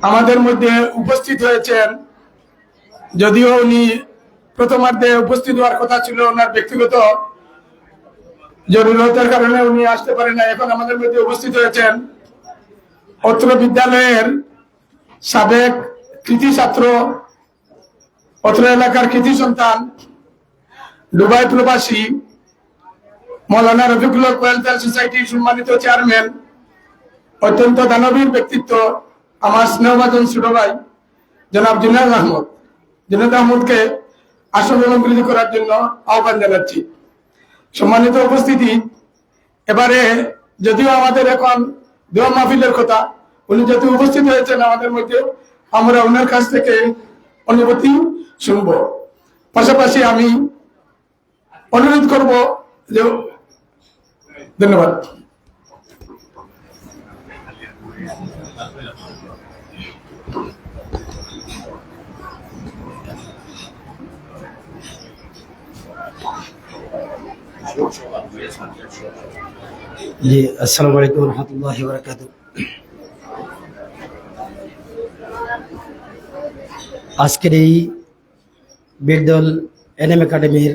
আমাদের মধ্যে উপস্থিত হয়েছেন। যদিও উনি প্রথমার্ধে উপস্থিত হওয়ার কথা ছিল, ওনার ব্যক্তিগত জরুরতের কারণে উনি আসতে পারেন না। এখন আমাদের মধ্যে উপস্থিত হয়েছেন অত্র বিদ্যালয়ের সাবেক কৃতি ছাত্র, অত্র এলাকার কৃতি সন্তান, দুবাই প্রবাসী, মৌলানা রফিকুল হক ওয়েলফেয়ার সোসাইটির সম্মানিত চেয়ারম্যান, অত্যন্ত দানবীর ব্যক্তিত্ব, আমার স্নেহভাজন ছোট ভাই জনাব জুনায়েদ আহমদ। জুনায়েদ আহমদকে আসন অলঙ্কৃত করার জন্য আহ্বান জানাচ্ছি। সম্মানিত উপস্থিতি, এবারে যদিও আমাদের এখন দোয়া মাহফিলের কথা, উনি যেহেতু উপস্থিত হয়েছেন আমাদের মধ্যে, আমরা ওনার কাছ থেকে অনুভূতি শুনব। পাশাপাশি আমি অনুরোধ করব যে, ধন্যবাদ। জি, আসসালামু আলাইকুম ওয়া রাহমাতুল্লাহি ওয়া বারাকাতুহু। আজকের এই বীরদল এনএম একাডেমির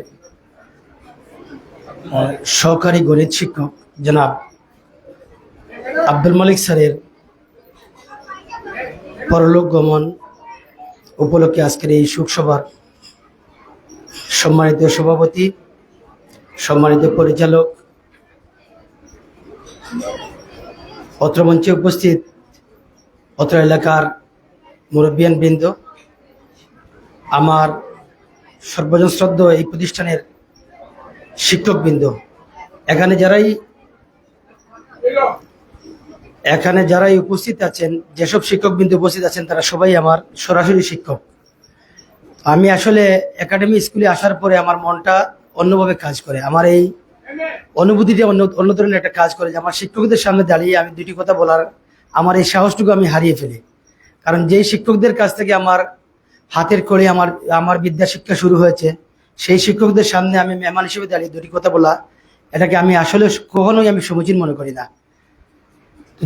সহকারী গণিত শিক্ষক জনাব আব্দুল মালিক স্যারের পরলোক গমন উপলক্ষে আজকের এই শোকসভার সম্মানিত সভাপতি, সম্মানিত পরিচালক, অত্র মঞ্চে উপস্থিত অত্র এলাকার মুরব্বিয়ান বৃন্দ, আমার সর্বজন শ্রদ্ধ এই প্রতিষ্ঠানের শিক্ষকবৃন্দ, এখানে যারাই উপস্থিত আছেন, যেসব শিক্ষকবৃন্দ উপস্থিত আছেন তারা সবাই আমার সরাসরি শিক্ষক। আমি আসলে একাডেমি স্কুলে আসার পরে আমার মনটা অন্যভাবে কাজ করে, আমার এই অনুভূতিটা অন্য ধরনের একটা কাজ করে যে আমার শিক্ষকদের সামনে দাঁড়িয়ে আমি দুটি কথা বলার আমার এই সাহসটুকু আমি হারিয়ে ফেলি। কারণ যেই শিক্ষকদের কাছ থেকে আমার হাতের করে আমার বিদ্যা শিক্ষা শুরু হয়েছে, সেই শিক্ষকদের সামনে আমি মেহমান হিসেবে দাঁড়িয়ে দুটি কথা বলা, এটাকে আমি আসলে কখনোই আমি সমীচীন মনে করি না।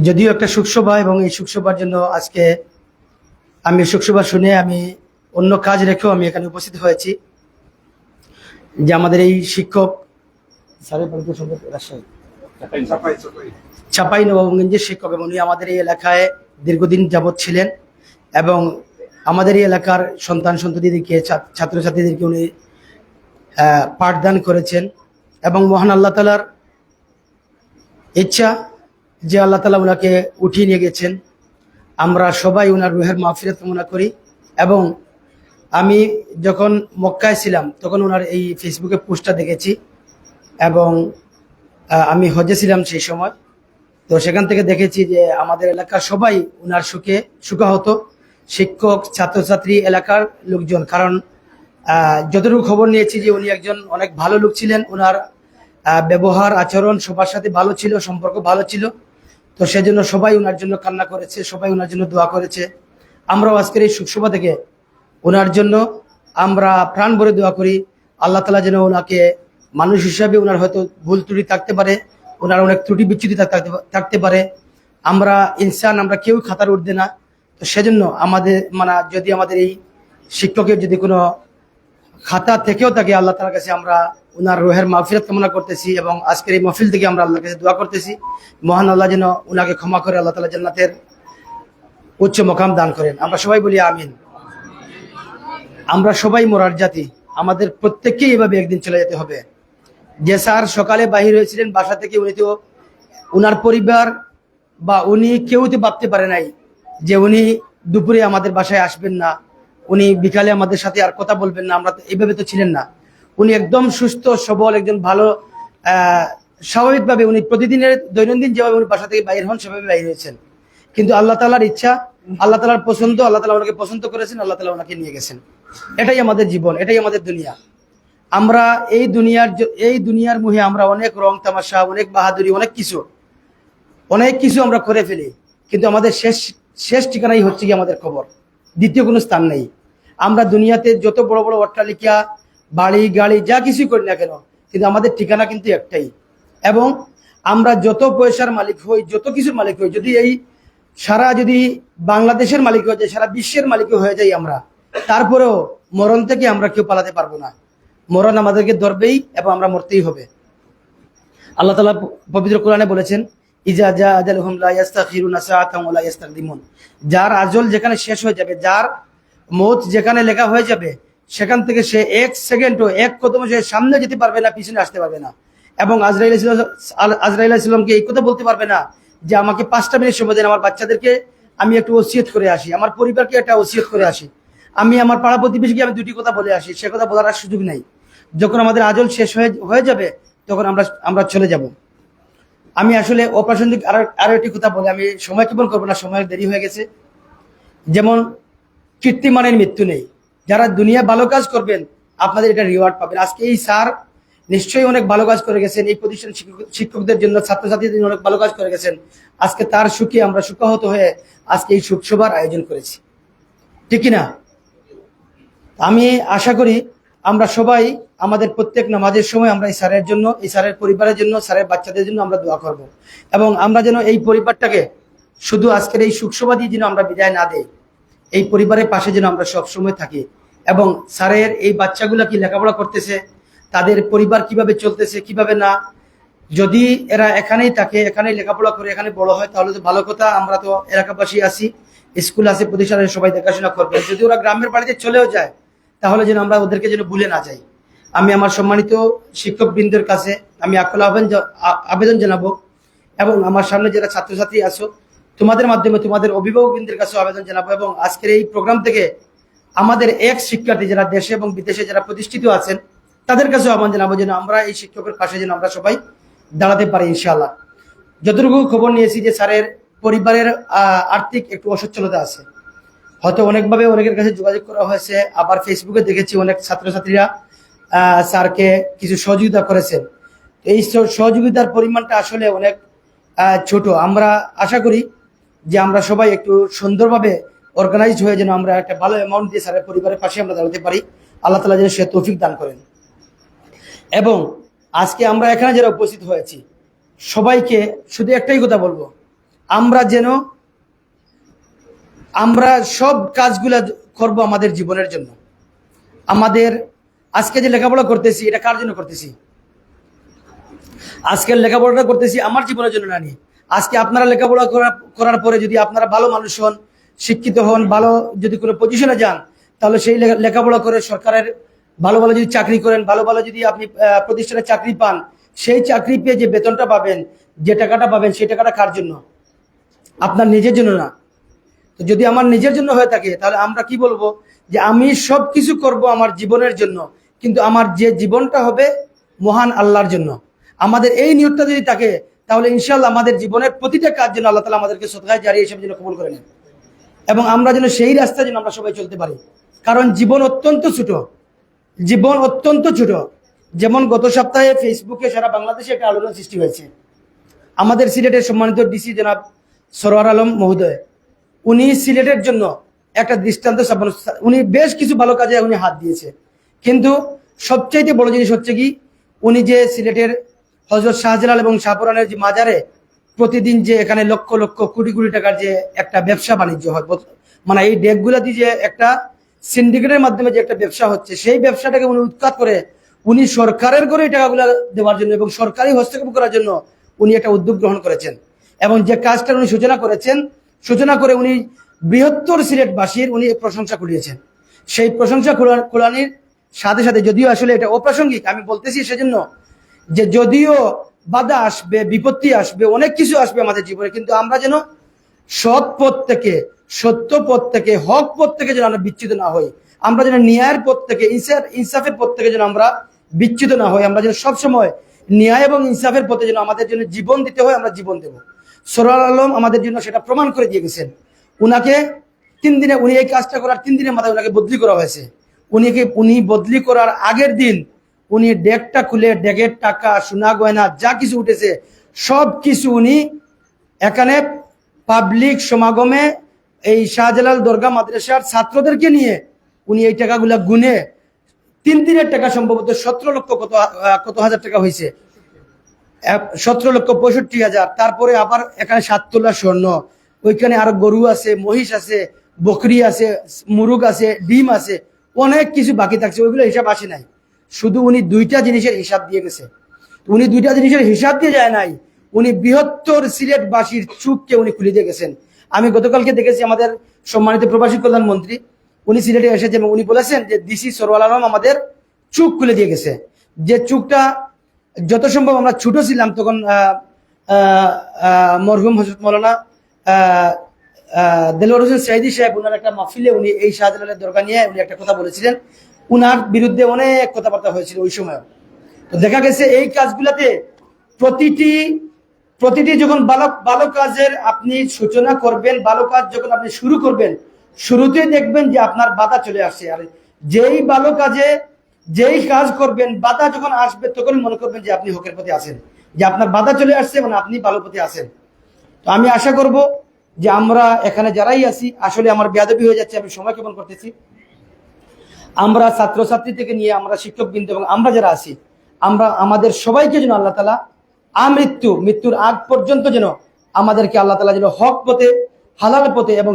যদিও একটা শোকসভা, এবং এই শোকসভার জন্য আজকে আমি শোকসভা শুনে আমি অন্য কাজ রেখেও আমি এখানে উপস্থিত হয়েছি। যে আমাদের এই শিক্ষক চাপাই নবাবগঞ্জের শিক্ষক, এবং উনি আমাদের এই এলাকায় দীর্ঘদিন যাবৎ ছিলেন, এবং আমাদের এই এলাকার সন্তান সন্ততিদেরকে, ছাত্রছাত্রীদেরকে উনি পাঠদান করেছেন। এবং মহান আল্লাহ তাআলার ইচ্ছা যে আল্লাহ তাআলা ওনাকে উঠিয়ে নিয়ে গেছেন, আমরা সবাই ওনার রুহের মাগফিরাত কামনা করি। এবং আমি যখন মক্কায় ছিলাম তখন ওনার এই ফেসবুকে পোস্টটা দেখেছি, এবং আমি হজে ছিলাম সেই সময়, তো সেখান থেকে দেখেছি যে আমাদের এলাকার সবাই ওনার সুখাহত, শিক্ষক, ছাত্রছাত্রী, এলাকার লোকজন। কারণ যতটুকু খবর নিয়েছি যে উনি একজন অনেক ভালো লোক ছিলেন, ওনার ব্যবহার আচরণ সবার সাথে ভালো ছিল, সম্পর্ক ভালো ছিল। তো সেজন্য সবাই ওনার জন্য কান্না করেছে, সবাই ওনার জন্য দোয়া করেছে। আমরাও আজকের এই শোকসভা থেকে ওনার জন্য আমরা প্রাণ ভরে দোয়া করি, আল্লাহ তাআলা যেন ওনাকে, মানুষ হিসাবে ওনার হয়তো ভুল ত্রুটি থাকতে পারে, ওনার অনেক ত্রুটি বিচ্যুতি থাকতে পারে, আমরা ইনসান, আমরা কেউ খাতার উঠবে না। তো সেজন্য আমাদের যদি আমাদের এই শিক্ষকের যদি কোনো খাতা থেকেও থাকে, আল্লাহ তাআলার কাছে আমরা ওনার রুহের মাগফিরাত কামনা করতেছি, এবং আজকের এই মাহফিল থেকে আমরা আল্লাহর কাছে দোয়া করতেছি মহান আল্লাহ যেন ওনাকে ক্ষমা করে আল্লাহ তাআলা জান্নাতের উচ্চ মকাম দান করেন। আমরা সবাই বলি আমিন। আমরা সবাই মরার জাতি, আমাদের প্রত্যেককেই এভাবে একদিন চলে যেতে হবে। যে স্যার সকালে বাহির হয়েছিলেন বাসা থেকে, উনি তো ওনার পরিবার বা উনি কেউ তো ভাবতে পারে নাই যে উনি দুপুরে আমাদের বাসায় আসবেন না, উনি বিকালে আমাদের সাথে আর কথা বলবেন না, আমরা তো এইভাবে তো ছিলেন না। উনি একদম সুস্থ সবল একজন ভালো স্বাভাবিকভাবে উনি প্রতিদিনের দৈনন্দিন যেভাবে উনি বাসা থেকে বাইর হন সেভাবে বাইর হয়েছেন। কিন্তু আল্লাহ তাআলার ইচ্ছা, আল্লাহ তাআলার পছন্দ, আল্লাহ তাআলা ওনাকে পছন্দ করেছেন, আল্লাহ তাআলা ওনাকে নিয়ে গেছেন। এটাই আমাদের জীবন, এটাই আমাদের দুনিয়া। আমরা এই দুনিয়ার মুহে আমরা অনেক রং তামাশা, অনেক বাহাদুরি, অনেক কিছু আমরা করে ফেলি, কিন্তু আমাদের শেষ ঠিকানাই হচ্ছে কি আমাদের কবর, দ্বিতীয় কোনো স্থান নেই। আমরা দুনিয়াতে যত বড় বড় অট্টালিকা, বাড়ি গাড়ি যা কিছুই করি না কেন, কিন্তু আমাদের ঠিকানা কিন্তু একটাই। এবং আমরা যত পয়সার মালিক হই, যত কিছুর মালিক হই, যদি এই সারা যদি বাংলাদেশের মালিক হয়ে যায়, সারা বিশ্বের মালিক হয়ে যাই আমরা, তারপরেও মরণ থেকে আমরা কেউ পালাতে পারবো না। মরণ আমাদেরকে ধরবেই এবং আমরা মরতেই হবে। আল্লাহ তাআলা পবিত্র কোরআনে বলেছেন, ইজা জা আজালুহুম লা ইস্তাখিরুনা সাআতান ওয়া লা ইস্তাকদিমুন। যার আজল যেখানে শেষ হয়ে যাবে, যার মৌত যেখানে লেখা হয়ে যাবে, সেখান থেকে সে এক সেকেন্ডও, এক কদম সে সামনে যেতে পারবে না, পিছনে আসতে পারবে না। এবং আজরাইল আলাইহিস সালামকে এই কথা বলতে পারবে না যে আমাকে 5টা মিনিট সময় দেন, আমার বাচ্চাদেরকে আমি একটু ওসিয়ত করে আসি, আমার পরিবারকে একটা ওসিয়ত করে আসি, আমি আমার পাড়া প্রতিবেশীকে আমি 2টি কথা বলে আসি। সে কথা বলার আর সুযোগ নাই। যখন আমাদের আজল শেষ হয়ে যাবে, তখন আমরা চলে যাব। আমি আসলে অপ্রাসঙ্গিক আরো একটি কথা বলে আমি সময় ক্ষেপণ করবো না, সময় দেরি হয়ে গেছে। যেমন কীর্তিমানের মৃত্যু নেই। যারা দুনিয়া ভালো কাজ করবেন, আপনাদের এটা রিওয়ার্ড পাবেন। আজকে এই স্যার নিশ্চয়ই অনেক ভালো কাজ করে গেছেন, এই প্রতিষ্ঠান শিক্ষকদের জন্য, ছাত্রছাত্রীদের জন্য অনেক ভালো কাজ করে গেছেন। আজকে তার সুখে আমরা সুখাহত হয়ে আজকে এই শোকসভার আয়োজন করেছি, ঠিক কিনা? আমি আশা করি আমরা সবাই আমাদের প্রত্যেক নামাজের সময় আমরা এই স্যারের জন্য, এই স্যারের পরিবারের জন্য, স্যারের বাচ্চাদের জন্য আমরা দোয়া করব। এবং আমরা যেন এই পরিবারটাকে শুধু আজকের এই শোকসভা দিয়ে যেন আমরা বিদায় না দেই, এই পরিবারের পাশে যেন আমরা সবসময় থাকি। এবং স্যারের এই বাচ্চাগুলা কি লেখাপড়া করতেছে, তাদের পরিবার কিভাবে চলতেছে, কিভাবে না, যদি এরা এখানেই থাকে, এখানেই লেখাপড়া করে এখানে বড় হয়, তাহলে তো ভালো কথা। আমরা তো এলাকাবাসী আছি, স্কুল আছে, প্রতিষ্ঠানে সবাই দেখাশোনা করবে। যদি ওরা গ্রামের বাড়িতে চলেও যায়, তাহলে যেন আমরা ওদেরকে যেন ভুলে না যাই। আমি আমার সম্মানিত শিক্ষকবৃন্দের কাছে আমি আকুল আবেদন জানাবো, এবং আমার সামনে যারা ছাত্রছাত্রী আছো, তোমাদের মাধ্যমে তোমাদের অভিভাবকবৃন্দের কাছেও আবেদন জানাবো। এবং আজকের এই প্রোগ্রাম থেকে আমাদের এক শিক্ষার্থী যারা দেশে এবং বিদেশে যারা প্রতিষ্ঠিত আছেন, তাদের কাছেও আহ্বান জানাবো যেন আমরা এই শিক্ষকের পাশে যেন আমরা সবাই দাঁড়াতে পারি ইনশাআল্লাহ। যতটুকু খবর নিয়েছি যে স্যারের পরিবারের আর্থিক একটু অসচ্ছলতা আছে, হয়তো অনেকভাবে অনেকের কাছে যোগাযোগ করা হয়েছে। আবার ফেসবুকে দেখেছি অনেক ছাত্রছাত্রীরা স্যারকে কিছু সহযোগিতা করেছেন। এই সহযোগিতার পরিমাণটা আসলে অনেক ছোট। আমরা আশা করি যে আমরা সবাই একটু সুন্দরভাবে অর্গানাইজড হয়ে যেন আমরা একটা ভালো অ্যামাউন্ট দিয়ে স্যারের পরিবারের পাশে আমরা দাঁড়াতে পারি। আল্লাহ তাআলা যেন সে তৌফিক দান করেন। এবং আজকে আমরা এখানে যারা উপস্থিত হয়েছি, সবাইকে শুধু একটাই কথা বলবো, আমরা সব কাজগুলা করব আমাদের জীবনের জন্য। আমাদের আজকে যে লেখাপড়া করতেছি, এটা কার জন্য করতেছি? আজকের লেখাপড়াটা করতেছি আমার জীবনের জন্য না। আজকে আপনারা লেখাপড়া করার পরে যদি আপনারা ভালো মানুষ হন, শিক্ষিত হন, ভালো যদি কোনো পজিশনে যান, তাহলে সেই লেখাপড়া করে সরকারের ভালো ভালো যদি চাকরি করেন, ভালো ভালো যদি আপনি প্রতিষ্ঠানে চাকরি পান, সেই চাকরি পেয়ে যে বেতনটা পাবেন, যে টাকাটা পাবেন, সেই টাকাটা কার জন্য? আপনার নিজের জন্য না। তো যদি আমার নিজের জন্য হয়ে থাকে, তাহলে আমরা কি বলবো? যে আমি সব কিছু করব আমার জীবনের জন্য, কিন্তু আমার যে জীবনটা হবে মহান আল্লাহর জন্য। আমাদের এই নিয়তটা যদি থাকে, তাহলে ইনশাআল্লাহ আমাদের জীবনের প্রতিটা কাজ যেন আল্লাহ তাআলা আমাদেরকে সদকায়ে জারিয়া হিসেবে যেন কবুল করে নেন, এবং আমরা যেন সেই রাস্তায় যেন আমরা সবাই চলতে পারি। কারণ জীবন অত্যন্ত ছোট, জীবন অত্যন্ত ছোট। যেমন গত সপ্তাহে ফেসবুকে সারা বাংলাদেশে একটা আলোড়ন সৃষ্টি হয়েছে। আমাদের সিলেটের সম্মানিত ডিসি জনাব সরোয়ার আলম মহোদয়, উনি সিলেটের জন্য একটা দৃষ্টান্ত স্থাপন, উনি বেশ কিছু ভালো কাজে উনি হাত দিয়েছে। কিন্তু সবচাইতে বড় জিনিস হচ্ছে কি, উনি যে সিলেটের হযরত শাহজালাল এবং শাহপুরানের যে মাজারে প্রতিদিন যে এখানে লক্ষ লক্ষ কোটি কোটি টাকার যে একটা ব্যবসা বাণিজ্য হয়, মানে এই ডেকগুলাতে যে একটা সিন্ডিকেটের মাধ্যমে যে একটা ব্যবসা হচ্ছে, সেই ব্যবসাটাকে উনি উৎখাত করে উনি সরকারের করে এই টাকাগুলো দেওয়ার জন্য এবং সরকারি হস্তক্ষেপ করার জন্য উনি একটা উদ্যোগ গ্রহণ করেছেন। এবং যে কাজটা উনি সূচনা করেছেন, সূচনা করে উনি বৃহত্তর সিলেটবাসীর উনি প্রশংসা কুড়িয়েছেন। সেই প্রশংসা কুড়ানির সাথে সাথে, যদিও আসলে এটা অপ্রাসঙ্গিক আমি বলতেছি সেজন্য যে যদিও বাধা আসবে, বিপত্তি আসবে, অনেক কিছু আসবে আমাদের জীবনে, কিন্তু আমরা যেন সৎ পথ থেকে, সত্য পথ থেকে, হক পথ থেকে যেন আমরা বিচ্যুত না হই। আমরা যেন ন্যায়ের পথ থেকে, ইনসাফের পথ থেকে যেন আমরা বিচ্যুত না হই। আমরা যেন সবসময় ন্যায় এবং ইনসাফের পথে যেন আমাদের জন্য জীবন দিতে হয়, আমরা জীবন দেব। সরোয়ার আলম আমাদের জন্য সেটা প্রমাণ করে দিয়ে গেছেন। উনাকে 3 দিনে, উনি এই কাজটা করার 3 দিনের মাথায় উনাকে বদলি করা হয়েছে। উনি বদলি করার আগের দিন উনি ডেকটা খুলে, ডেকের টাকা, সোনা গয়না যা কিছু উঠেছে সব কিছু উনি এখানে পাবলিক সমাগমে এই শাহজালাল দরগা মাদ্রাসার ছাত্রদেরকে নিয়ে উনি এই টাকাগুলা গুনে 3 দিনের টাকা সম্ভবত 17 লক্ষ কত হাজার টাকা হয়েছে, 17,65,000। তারপরে আবার এখানে 7 তোলা স্বর্ণ, ওইখানে আরো গরু আছে, মহিষ আছে, বকরি আছে, মুরগ আছে, ডিম আছে, অনেক কিছু বাকি থাকছে, ওইগুলো হিসাব আসে নাই। শুধু উনি দুইটা জিনিসের হিসাব দিয়ে গেছে। উনি দুইটা জিনিসের হিসাব দিয়ে যায় নাই, উনি বৃহত্তর সিলেটবাসীর চুপকে উনি খুলে দিয়ে গেছেন। আমি গতকালকে দেখেছি আমাদের সম্মানিত প্রবাসী কল্যাণ মন্ত্রী, উনি সিলেটে এসেছেন এবং উনি বলেছেন যে ডিসি সরওয়াল আলম আমাদের চুপ খুলে দিয়ে গেছে। যে চুকটা যত সম্ভব আমরা ছোট ছিলাম তখন মরহুম হযরত মাওলানা দেলোয়ার হোসেন সাইদি সাহেব উনার একটা মাহফিলে উনি এই শাহজালালের দরকার নিয়ে উনি একটা কথা বলেছিলেন, উনার বিরুদ্ধে অনেক কথাবার্তা হয়েছিল ওই সময়। তো দেখা গেছে এই কাজগুলাতে প্রতিটি যখন ভালো কাজের আপনি সূচনা করবেন, ভালো কাজ যখন আপনি শুরু করবেন, শুরুতেই দেখবেন যে আপনার বাধা চলে আসছে। আর যেই ভালো কাজে যেই কাজ করবেন বাধা যখন আসবে তখন মনে করবেন যে আপনি হকের পথে আছেন, যে আপনার বাধা চলে আসছে মানে আপনি ভালো পথে আছেন। তো আমি আশা করব যে আমরা এখানে যারাই আছি, আসলে আমার বেয়াদবি হয়ে যাচ্ছে, আমি সময় কেমন করতেছি, আমরা ছাত্রছাত্রী থেকে নিয়ে আমরা শিক্ষকবৃন্দ এবং আমরা যারা আছি, আমরা আমাদের সবাইকে যেন আল্লাহ তাআলা মৃত্যুর আগ পর্যন্ত যেন আমাদেরকে আল্লাহ তাআলা যেন হক পথে, হালাল পথে এবং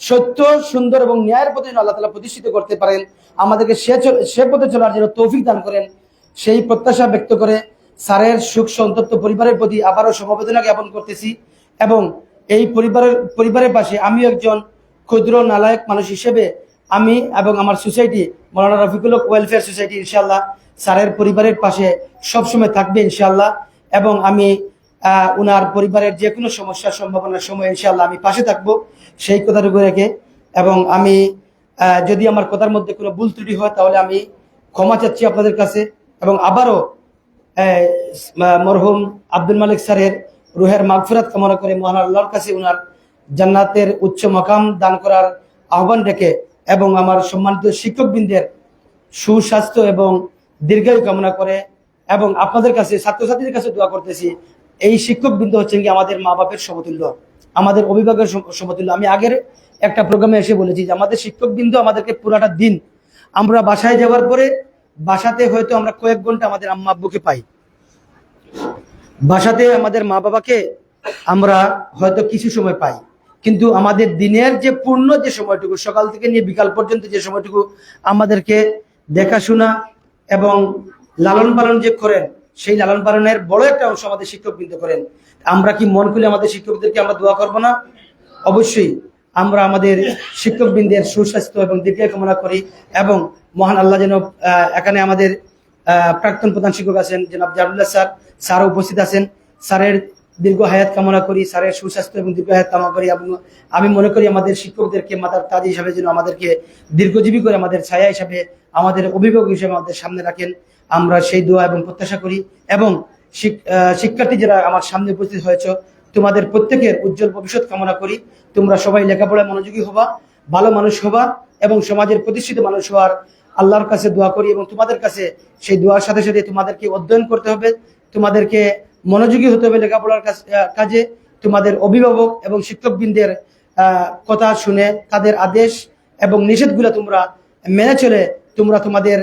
সত্য, সুন্দর এবং ন্যায়ের পথে যেন আল্লাহ তাআলা প্রতিষ্ঠিত করতে পারেন, আমাদেরকে সে পথে চলার জন্য তৌফিক দান করেন, সেই প্রত্যাশা ব্যক্ত করে স্যারের সুখ সন্তপ্ত পরিবারের প্রতি আবারও সমবেদনা জ্ঞাপন করতেছি। এবং এই পরিবারের পাশে আমিও একজন ক্ষুদ্র নালায়ক মানুষ হিসেবে আমি এবং আমার সোসাইটি মাওলানা রফিকুল হক ওয়েলফেয়ার সোসাইটি ইনশাআল্লাহ স্যারের পরিবারের পাশে সবসময় থাকবে ইনশাআল্লাহ। এবং আমি উনার পরিবারের যে কোনো সমস্যার সম্ভাবনার সময় ইনশাআল্লাহ আমি পাশে থাকবো, সেই কথাটুকু রেখে। এবং আমি যদি আমার কথার মধ্যে কোনো ভুল ত্রুটি হয় তাহলে আমি ক্ষমা চাচ্ছি আপনাদের কাছে। এবং আবারও মরহুম আব্দুল মালিক স্যারের রুহের মাগফিরাত কামনা করে মহান আল্লাহর কাছে উনার জান্নাতের উচ্চ মাকাম দান করার আহ্বান রেখে এবং আমার সম্মানিত শিক্ষকবৃন্দের সুস্বাস্থ্য এবং দীর্ঘায়ু কামনা করে এবং আপনাদের কাছে ছাত্রছাত্রীদের কাছে দোয়া করতেছি। এই শিক্ষকবৃন্দ হচ্ছেন কি আমাদের মা বাপের সমতুল্য, আমাদের অভিভাবকের সমতুল্য। আমি আগের একটা প্রোগ্রামে এসে বলেছি যে আমাদের শিক্ষকবৃন্দ আমাদেরকে পুরাটা দিন, আমরা বাসায় যাওয়ার পরে বাসাতে হয়তো আমরা কয়েক ঘন্টা আমাদের আম্মা আব্বুকে পাই, বাসাতে আমাদের মা বাবাকে আমরা হয়তো কিছু সময় পাই, কিন্তু আমাদের দিনের যে পূর্ণ যে সময়টুকু সকাল থেকে নিয়ে বিকাল পর্যন্ত যে সময়টুকু আমাদেরকে দেখাশোনা এবং লালন পালন যে করেন, সেই লালন পালনের বড় একটা অংশ আমাদের শিক্ষকবৃন্দ করেন। আমরা কি মন খুলে আমাদের শিক্ষকদেরকে আমরা দোয়া করবো না? অবশ্যই আমরা আমাদের শিক্ষকবৃন্দের সুস্বাস্থ্য এবং দীর্ঘায়ু কামনা করি। এবং মহান আল্লাহ যেন এখানে আমাদের প্রাক্তন প্রধান শিক্ষক আছেন জনাব জারুল্লাহ স্যারও উপস্থিত আছেন, স্যারের দীর্ঘ হায়াত কামনা করি, স্যারের সুস্বাস্থ্য এবং দীর্ঘ হায়াত কামনা করি। এবং আমি মনে করি আমাদের শিক্ষকদেরকে মাতার তাজ হিসাবে যেন আমাদেরকে দীর্ঘজীবী করে আমাদের ছায়া হিসাবে, আমাদের অভিভাবক হিসেবে আমাদের সামনে রাখেন, আমরা সেই দোয়া এবং প্রত্যাশা করি। এবং শিক্ষার্থী যারা আমার সামনে উপস্থিত হয়েছে, তোমাদের প্রত্যেকের উজ্জ্বল ভবিষ্যৎ কামনা করি। তোমরা সবাই লেখাপড়ায় মনোযোগী হবা, ভালো মানুষ হবা এবং সমাজের প্রতিষ্ঠিত মানুষ হওয়ার আল্লাহর কাছে দোয়া করি। এবং তোমাদের কাছে সেই দোয়ার সাথে সাথে তোমাদেরকে অধ্যয়ন করতে হবে, তোমাদেরকে মনোযোগী হতে হবে লেখাপড়ার কাজে। তোমাদের অভিভাবক এবং শিক্ষকবৃন্দের কথা শুনে তাদের আদেশ এবং নিষেধগুলো তোমরা মেনে চলে তোমরা তোমাদের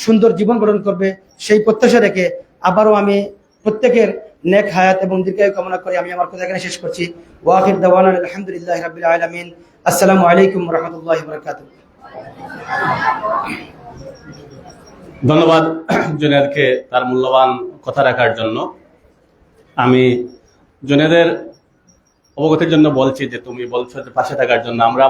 সুন্দর জীবন গঠন করবে, সেই প্রত্যাশা রেখে আবারও আমি প্রত্যেকের নেক হায়াত এবং দীর্ঘায়ু কামনা করে আমি আমার কথা এখানে শেষ করছি। ওয়া আখির দাওয়ানা আলহামদুলিল্লাহি রাব্বিল আলামিন। আসসালামু আলাইকুম ওয়া রাহমাতুল্লাহি ওয়া বারাকাতুহু। ধন্যবাদ জুনেদকে তার মূল্যবান কথা রাখার জন্য। আমি জুনেদের অবগতির জন্য বলছি যে তুমি বলছো যে পাশে থাকার জন্য। আমরা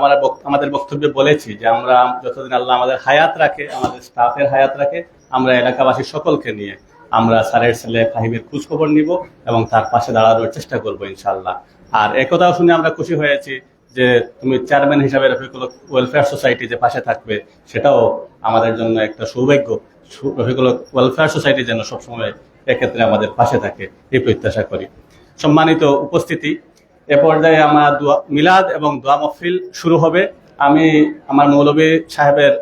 আমাদের বক্তব্যে বলেছি যে আমরা যতদিন আল্লাহ আমাদের হায়াত রাখে, আমাদের স্টাফের হায়াত রাখে, আমরা এলাকাবাসী সকলকে নিয়ে আমরা স্যারের ছেলে ফাহিমের খোঁজ খবর নিব এবং তার পাশে দাঁড়ানোর চেষ্টা করবো ইনশাআল্লাহ। আর একথাও শুনে আমরা খুশি হয়েছি যে তুমি চেয়ারম্যান হিসাবে রফিকুল ওয়েলফেয়ার সোসাইটি যে পাশে থাকবে, সেটাও আমাদের জন্য একটা সৌভাগ্য। রফিকুল ওয়েলফেয়ার সোসাইটি যেন সবসময় এক্ষেত্রে আমাদের পাশে থাকে এই প্রত্যাশা করি। সম্মানিত উপস্থিতি, এ পর্যায়ে আমার মিলাদ এবং দোয়া মাহফিল শুরু হবে। আমি আমার মৌলভী সাহেবের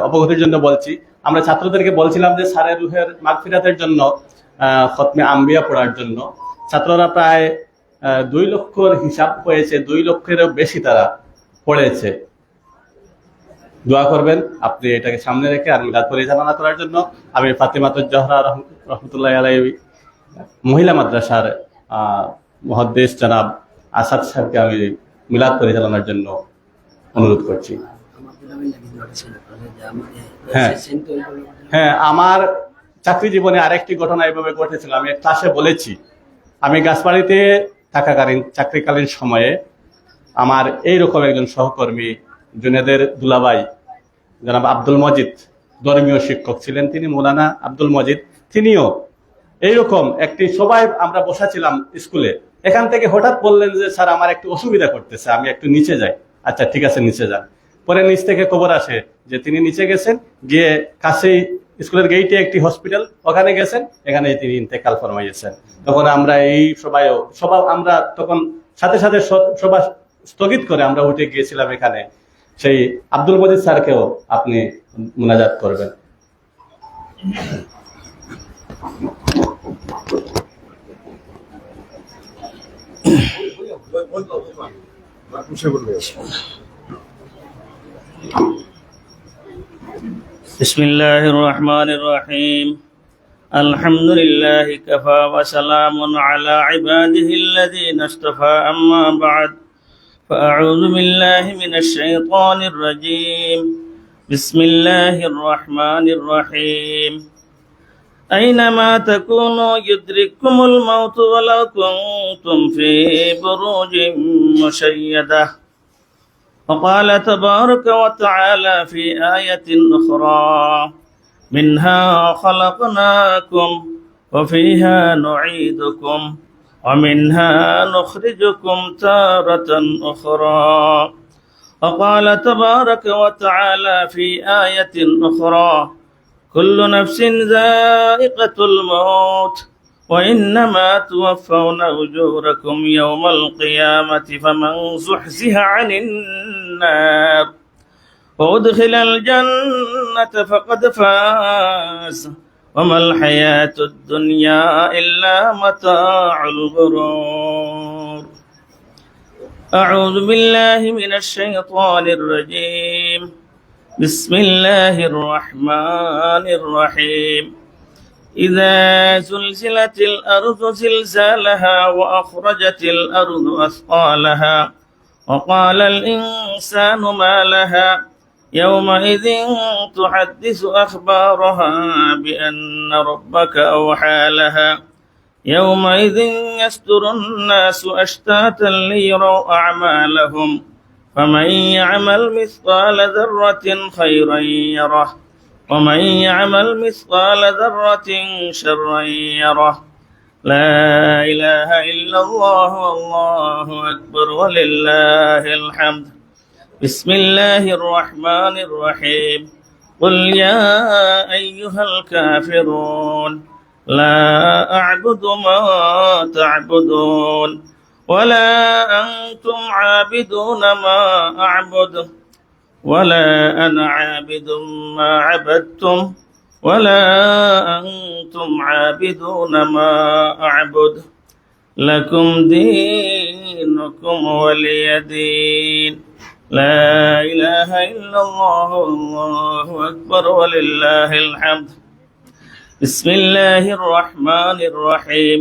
অবগতির জন্য বলছি, আমরা ছাত্রদেরকে বলছিলাম যে স্যারের রুহের মাগফিরাতের জন্য খতমে আম্বিয়া পড়ার জন্য ছাত্ররা প্রায় 2 লক্ষর হিসাব হয়েছে, 2 লক্ষেরও বেশি তারা পড়েছে। দোয়া করবেন আপনি এটাকে সামনে রেখে। আর মিলাদ পরিচালনা করার জন্য আমি ফাতেমাতুজ জহরা রহমতুল্লাহ আলাইহি মহিলা মাদ্রাসার মুহাদ্দিস জনাব আসাদ সাহেবকে আমি মিলাদ পরিচালনার জন্য অনুরোধ করছি। হ্যাঁ হ্যাঁ, আমার চাকরি জীবনে আরেকটি ঘটনা এভাবে ঘটেছিল। আমি ক্লাসে বলেছি, আমি গাছবাড়িতে থাকাকালীন চাকরিকালীন সময়ে আমার এইরকম একজন সহকর্মী জুনেদের দুলাভাই জনাব আব্দুল মজিদ ধর্মীয় শিক্ষক ছিলেন, তিনি মৌলানা আব্দুল মজিদ, তিনিও এইরকম একটি, সবাই আমরা বসা ছিলাম স্কুলে, এখান থেকে হঠাৎ বললেন যে স্যার আমার একটু অসুবিধা করতেছে, আমি একটু নিচে যাই। আচ্ছা ঠিক আছে, নিচে যান। পরে নিচ থেকে খবর আসে যে তিনি নিচে গেছেন, গিয়ে কাছেই স্কুলের গেইটে একটি হসপিটাল, ওখানে গেছেন, এখানে তিনি ইন্তেকাল ফরমাইয়েছেন। তখন আমরা এই সবাই আমরা তখন সাথে সাথে সভা স্থগিত করে আমরা উঠে গিয়েছিলাম এখানে। সেই আব্দুল মজিদ স্যারকেও আপনি মুনাজাত করবেন। بسم الله الرحمن الرحيم الحمد لله كفى وسلام على عباده الذين اصطفى أما بعد فأعوذ بالله من الشيطان الرجيم بسم الله الرحمن الرحيم أينما تكونوا يدرككم الموت ولو كنتم في بروج مشيدة. وقال تبارك وتعالى في آية أخرى منها خلقناكم وفيها نعيدكم ومنها نخرجكم تارة أخرى. وقال تبارك وتعالى في آية أخرى كل نفس ذائقة الموت وإنما توفون أجوركم يوم القيامة فمن زحزح عن النار وأدخل الجنة فقد فاز وما الحياة الدنيا إلا متاع الغرور. أعوذ بالله من الشيطان الرجيم بسم الله الرحمن الرحيم إذا زلزلت الأرض زلزالها وأخرجت الأرض أثقالها وقال الإنسان ما لها يومئذ تحدث أخبارها بأن ربك أوحى لها يومئذ يصدر الناس أشتاتا ليروا أعمالهم فمن يعمل مثقال ذرة خيرا يره ومن يعمل مثقال ذرة شرا يره. لا إله إلا الله والله أكبر ولله الحمد. بسم الله الرحمن الرحيم قل يا أيها الكافرون لا أعبد ما تعبدون ولا أنتم عابدون ما أعبد ولا أنا عابد ما عبدتم ولا أنتم عابدون ما أعبد لكم دينكم ولي دين. لا إله إلا الله والله أكبر ولله الحمد. بسم الله الرحمن الرحيم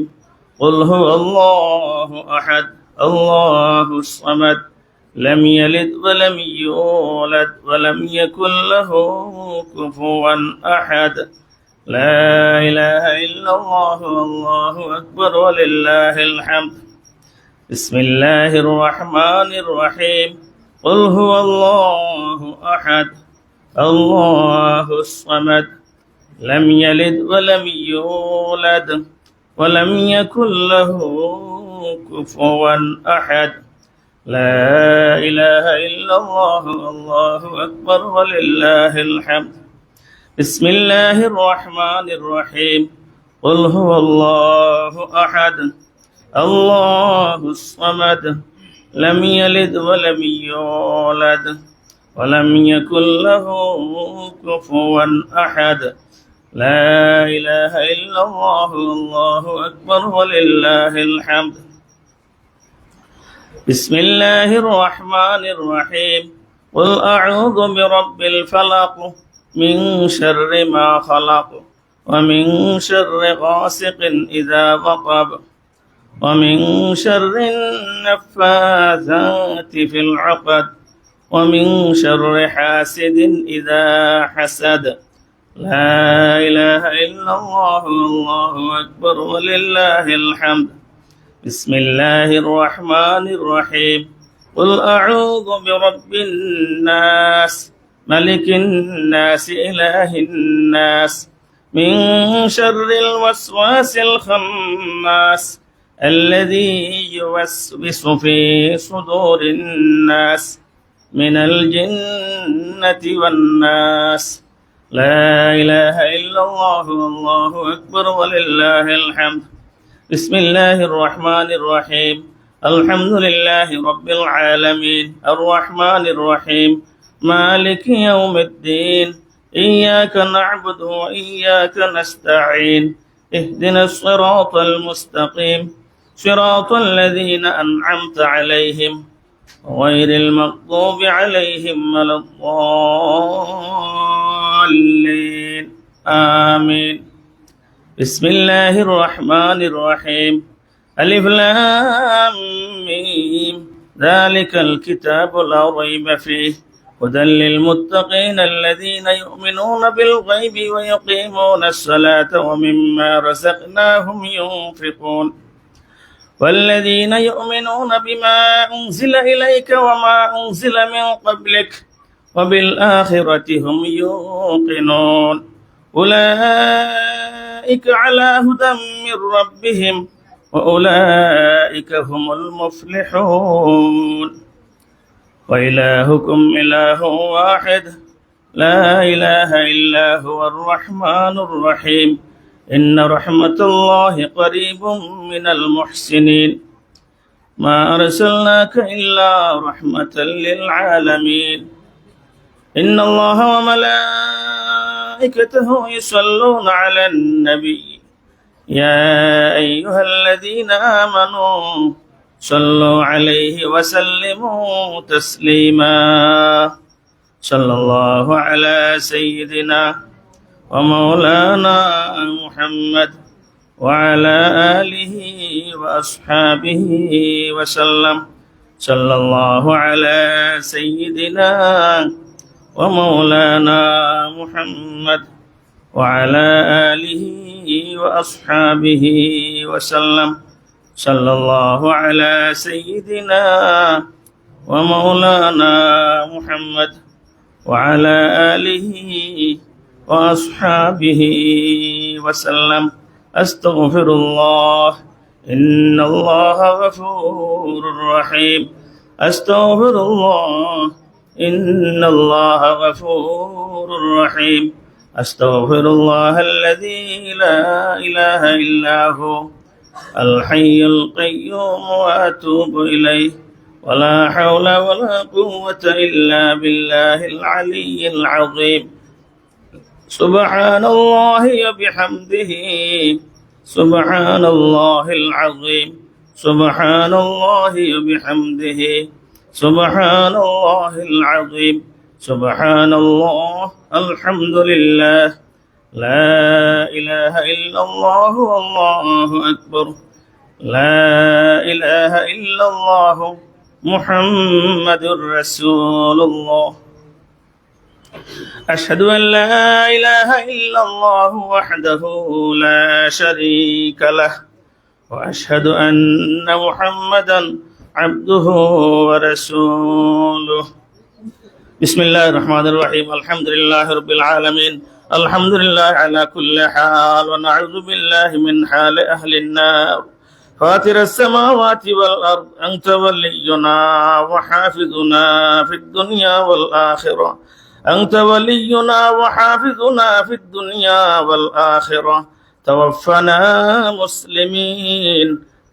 قل هو الله أحد الله الصمد لم يلد ولم يولد ولم يكن له كفوا أحد. لا إله إلا الله والله أكبر ولله الحمد. بسم الله الرحمن الرحيم قل هو الله أحد الله الصمد لم يلد ولم يولد ولم يكن له كفوا أحد. لا إله إلا الله والله أكبر ولله الحمد. بسم الله الرحمن الرحيم قل هو الله أحد الله الصمد لم يلد ولم يولد ولم يكن له كفوا أحد. لا إله إلا الله والله أكبر ولله الحمد. بسم الله الرحمن الرحيم قل أعوذ برب الفلق من شر ما خلق ومن شر غاسق إذا وقب ومن شر النفاثات في العقد ومن شر حاسد إذا حسد. لا إله إلا الله والله أكبر ولله الحمد. بسم الله الرحمن الرحيم. قل أعوذ برب الناس ملك الناس إله الناس من شر الوسواس الخناس الذي يوسوس في صدور الناس من الجنة والناس. لا إله إلا الله والله أكبر ولله الحمد. بسم الله الرحمن الرحيم. الحمد لله رب العالمين الرحمن الرحيم مالك يوم الدين إياك نعبد وإياك نستعين اهدنا الصراط المستقيم صراط الذين أنعمت عليهم غير المغضوب عليهم ولا الضالين آمين. بسم الله الرحمن الرحيم. ألف لام ميم ذلك الكتاب لا ريب فيه هدى للمتقين الذين يؤمنون بالغيب ويقيمون الصلاة ومما رزقناهم ينفقون والذين يؤمنون بما أنزل إليك وما أنزل من قبلك وبالآخرة هم يوقنون أولئك على هدى من ربهم وأولئك هم المفلحون. وإلهكم إله واحد لا إله إلا هو الرحمن الرحيم. إن رحمة الله قريب من المحسنين. ما أرسلناك إلا رحمة للعالمين. إن الله وملائكته يصلون على النبي يا أيها الذين آمنوا صلوا عليه وسلموا تسليما. صلى الله على سيدنا ومولانا محمد وعلى آله وأصحابه وسلم. صلى الله على سيدنا ومولانا محمد وعلى آله وأصحابه وسلم. صلى الله على سيدنا ومولانا محمد وعلى آله وأصحابه وسلم. أستغفر الله إن الله غفور رحيم. أستغفر الله إن الله غفور رحيم. أستغفر الله الذي لا إله إلا هو الحي القيوم وأتوب إليه. ولا حول ولا قوة إلا بالله العلي العظيم. سبحان الله وبحمده سبحان الله العظيم. سبحان الله وبحمده سبحان الله العظيم. سبحان الله الحمد لله لا إله إلا الله والله أكبر. لا إله إلا الله محمد رسول الله. أشهد أن لا إله إلا الله وحده لا شريك له وأشهد أن محمدا عبده ورسوله. بسم الله الرحمن الرحيم. الحمد لله رب العالمين. الحمد لله على كل حال ونعوذ بالله من حال أهل النار. فاطر السماوات والأرض أنت ولينا وحافظنا في الدنيا والآخرة. أنت ولينا وحافظنا في الدنيا والآخرة. توفنا مسلمين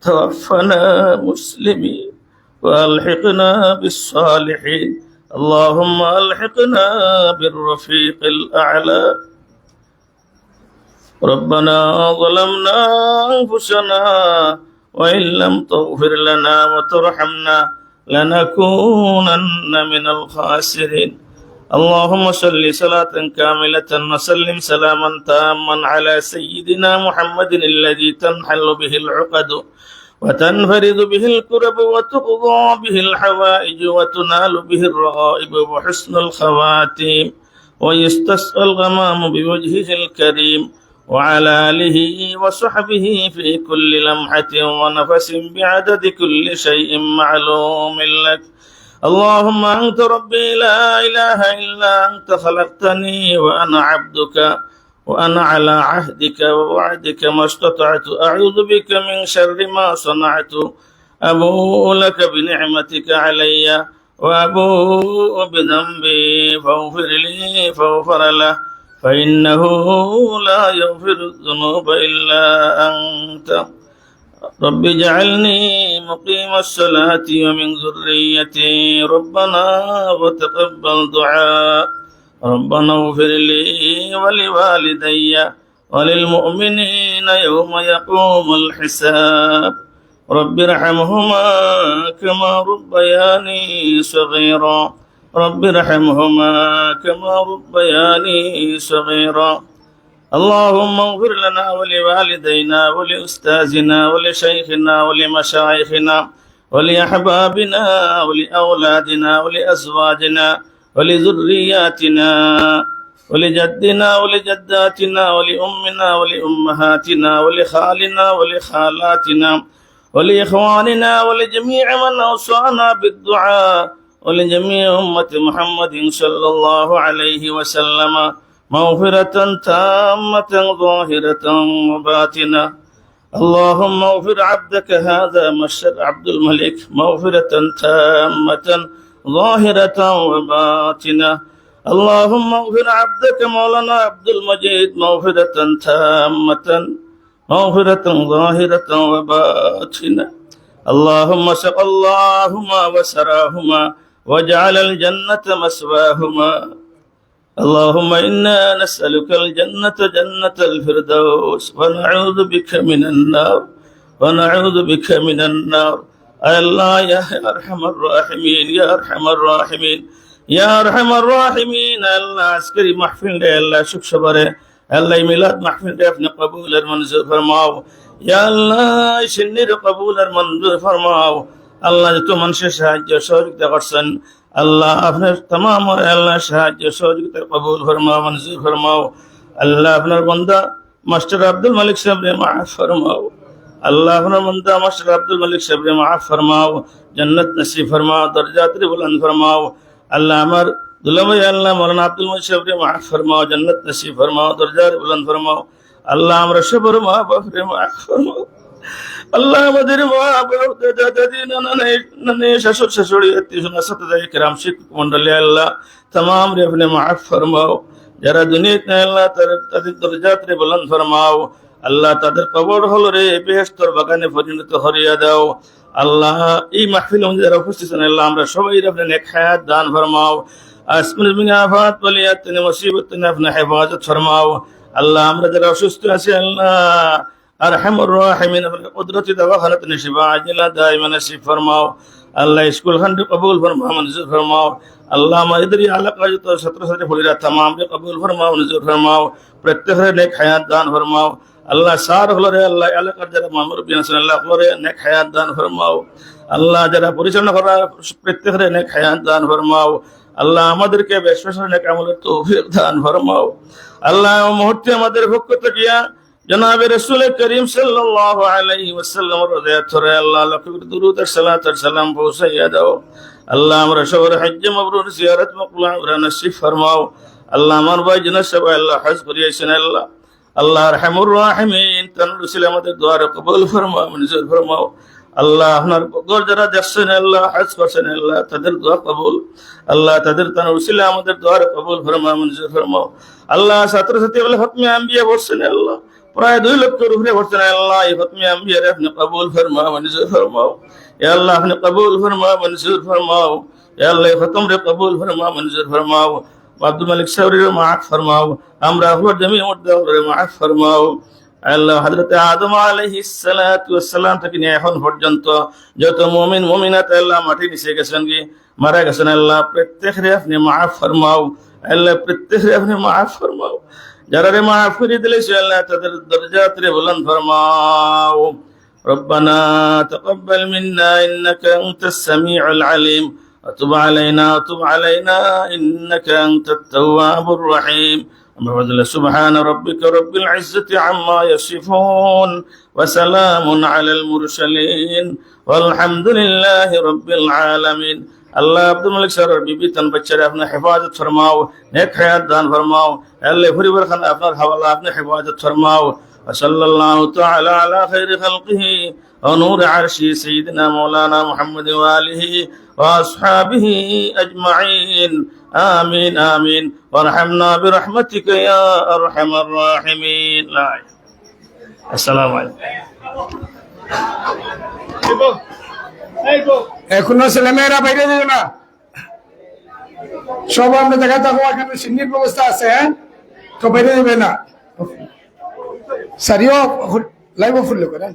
توفنا مسلمين وألحقنا بالصالحين. اللهم ألحقنا بالرفيق الأعلى. ربنا ظلمنا أنفسنا وإن لم تغفر لنا وترحمنا لنكونن من الخاسرين. اللهم صل صلاة كاملة وسلم سلاما تاما على سيدنا محمد الذي تنحل به العقد وتنفرد به الكرب وتقضى به الحوائج وتنال به الرغائب وحسن الخواتيم ويستسقى الغمام بوجهه الكريم وعلى آله وصحبه في كل لمحة ونفس بعدد كل شيء معلوم لك. اللهم أنت ربي لا إله إلا أنت خلقتني وأنا عبدك وأنا على عهدك ووعدك ما استطعت أعوذ بك من شر ما صنعت أبوء لك بنعمتك علي وأبوء بذنبي فاغفر لي فاغفر له فإنه لا يغفر الذنوب إلا أنت. رب اجعلني مقيم الصلاة ومن ذريتي ربنا وتقبل دعاء. ربنا اغفر لي ولوالدي وللمؤمنين يوم يقوم الحساب. رب ارحمهما كما ربياني صغيرا. رب ارحمهما كما ربياني صغيرا. اللهم اغفر لنا ولوالدينا ولأستاذنا ولشيخنا ولمشايخنا ولأحبابنا ولأولادنا ولأزواجنا ولذرياتنا ولجدنا ولجداتنا ولأمنا ولأمهاتنا ولخالنا ولخالاتنا ولإخواننا ولجميع من أوصانا بالدعاء ولجميع أمة محمد صلى الله عليه وسلم مغفرة تامة ظاهرة وباطنة. اللهم اغفر عبدك هذا مشر عبد الملك مغفرة تامة ظاهرة وباطنة. اللهم اغفر عبدك مولانا عبد المجيد مغفرة تامة مغفرة ظاهرة وباطنة. اللهم سق اللهما وسراهما واجعل الجنة مسواهما. اللهم إنا نسألك الجنة جنة الفردوس ونعوذ بك من النار ونعوذ بك من النار. الله يا أرحم الراحمين يا أرحم الراحمين يا أرحم الراحمين. الله عسكري محفل الله شك شبره الله মিলাদ মাহফিল আপনি কবুলের মঞ্জুর ফরমাও। ইয়া আল্লাহ শিন্নির কবুলের মঞ্জুর ফরমাও। আল্লাহ যত মানুষের সাহায্য সহযোগিতা করছেন আল্লাহ আপনার तमाम আল্লাহ সাহায্য সহযোগিতা কবুল ফরমাও মঞ্জুর ফরমাও। আল্লাহ আপনার বান্দা মাস্টার আব্দুল মালিক সাহেবরে মাফ ফরমাও। আল্লাহ আপনার বান্দা মাস্টার আব্দুল মালিক সাহেবরে মাফ ফরমাও, জান্নাত নসিব ফরমাও, দরজাত বুলন্দ ফরমাও। আল্লাহ আমার দুলাভাই আল্লাহ মৌলানা আব্দুল মজিদ সাহেবরে মাফ ফরমাও, জান্নাত নসিব ফরমাও, দরজাত বুলন্দ ফরমাও। আল্লাহ আমরা সবার মা বাপরে মাফ ফরমাও। আল্লাহ আমাদের মা বাবা দাদা দাদি নানা শ্বশুর শাশুড়ি আত্মীয় সাথে কিরাম শিক্ষক মন্ডলী আল্লাহ तमाम রে আপনি মাফ ফরমাও। যারা দুনিয়াতে নাই আল্লাহ তাদের দরজাত রে বুলন্দ ফরমাও। আল্লাহ তাদের কবর হলো রে বেহেশতের বাগানে পরিণত করিয়া দাও। আল্লাহ এই মাহফিলে যারা উপস্থিত আছেন আল্লাহ আমরা সবাই আপনি নেক হায়াত দান ফরমাও। আসমান জমিন আফাত ওয়ালিয়াত মুসিবত আপনি হেফাজত ফরমাও। আল্লাহ আমরা যারা অসুস্থ আছি আল্লাহ আরহামুর রাহিমিন কুদরতি দওয়াখানাত শিফা আজিলা দাইমান নসিব ফরমাও। আল্লাহ স্কুল খান কবুল ফরমাও মঞ্জুর ফরমাও। আল্লাহ আমাদের এলাকা যত ছাত্রছাত্রী পড়িরা तमाम রে কবুল ফরমাও মঞ্জুর ফরমাও। প্রত্যেকের নেক হায়াত দান ফরমাও। আল্লাহ সার হলো রে আল্লাহ এলাকার যারা মামুর বিন আল্লাহ হলো রে নেক হায়াত দান ফরমাও। আল্লাহ যারা পরিচালনা করা প্রত্যেকের নেক হায়াত দান ফরমাও। আল্লাহ আমাদেরকে বেশি নেক আমলের তৌফিক দান ফরমাও। আল্লাহ মুহূর্তে আমাদের পক্ষ থেকে জনাব রাসূল করিম সাল্লাল্লাহু আলাইহি ওয়াসাল্লাম রযিয়াত করে আল্লাহ লাখ দুরূদ আর সালাত আর সালাম পৌঁছাইয়া দাও। আল্লাহ আমরা সবার হজ্জ মাবরুর জিয়ারত মকবুল ওয়া নসিব ফরমাও। আল্লাহ আমার ভাই জিনাত সবাই আল্লাহ হজ করিয়েছেন আল্লাহ আল্লাহ আরহামুর রাহিমিন তার রাসূল আমাদের দোয়া কবুল ফরমাও মঞ্জুর ফরমাও। আল্লাহ আপনার ঘর যারা যাচ্ছেন আল্লাহ হজ করছেন আল্লাহ তাদের দোয়া কবুল। আল্লাহ তাদের তার রাসূল আমাদের দোয়া কবুল ফরমাও মঞ্জুর ফরমাও। আল্লাহ ছাত্রছাত্রী বলে খতমে আম্বিয়া পড়ছেন আল্লাহ প্রায় 2 লক্ষের উপরে পড়ছেন আল্লাহ এই খতমে আম্বিয়া আপনি কবুল ফরমাও মঞ্জুর ফরমাও। ইয়া আল্লাহ আপনি কবুল ফরমাও মঞ্জুর ফরমাও। ইয়া আল্লাহ খতম রে কবুল ফরমাও মঞ্জুর ফরমাও। আব্দুল মালিক সাহেবের মাফ ফরমাও। আমরা হল জমি মুদ্দারে মাফ ফরমাও। আল্লাহ হযরত আদম আলাইহিস সালাতু ওয়াস সালাম থেকে নিয়ে এখন পর্যন্ত যত মুমিন মুমিনাত আল্লাহ মাটি নিচে গেছেন কি মারা গেছেন আল্লাহ প্রত্যেকরে আপনি মাফ ফরমাও। আল্লাহ প্রত্যেকরে আপনি মাফ ফরমাও। যারা রে মাফ করে দিলে আল্লাহ তাদের দরজাত রে বুলন্দ ফরমাও। ربنا تقبل منا إنك أنت السميع العليم وتب علينا إنك أنت التواب الرحيم. سبحان ربك رب العزة عما يصفون وسلام على المرسلين والحمد لله رب العالمين. अल्लाह अब्दुल मलिक सर और बीबी तन बच्चे अपने हिफाजत फरमाओ, नेक हयात दान फरमाओ। अल्लाह फरीबर खान अपना हवाला अपने हिफाजत फरमाओ। वसल्लल्लाहु तआला अला खैर खल्क़िही व नूर अर्शी सय्यिदिना मौलाना मुहम्मद व आलिही व अस्हाबिही अजमईन। आमीन आमीन। वरहमना बिरहमतिका या अरहमर राहिमीन। अस्सलामु अलैकुम। এখনো ছেলেমেয়েরা বাইরে যাবে না, সব আমরা দেখা থাকবো। এখানে সিন্নির ব্যবস্থা আছে, তো বাইরে যাবে না। সারিও লাইভ ফুল করেন।